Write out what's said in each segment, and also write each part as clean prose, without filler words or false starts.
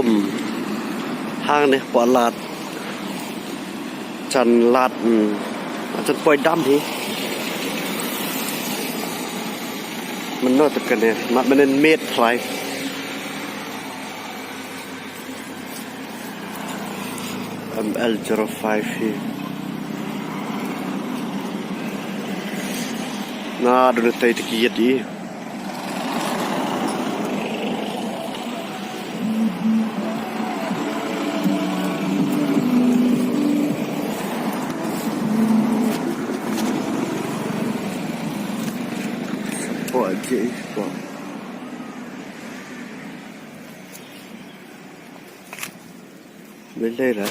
มห้างเนี่ยปอลาดจันลาดจันปล่อยดำทีมันน่าจะกันเนี่ยมันเป็นเม็ดพลายML05 here. Nah, doon na tayo tikiyat eh. What a gay spot. Bên đây là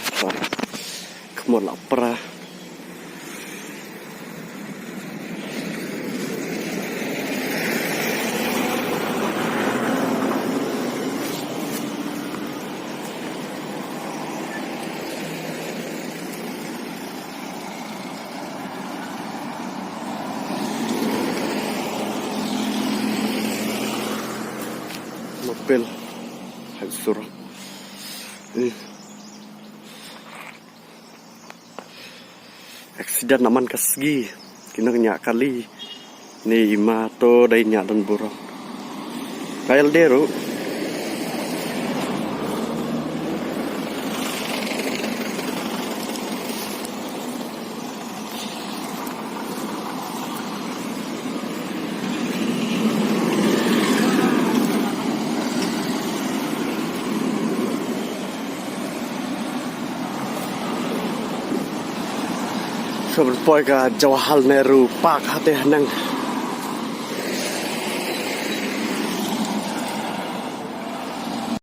một lọ pra mobil hancur. Aksiden naman kasgi kinanya kali ni ima to dainya dan burung kail deru Sobat Poi ka Jawaharlal Nehru Park hati nang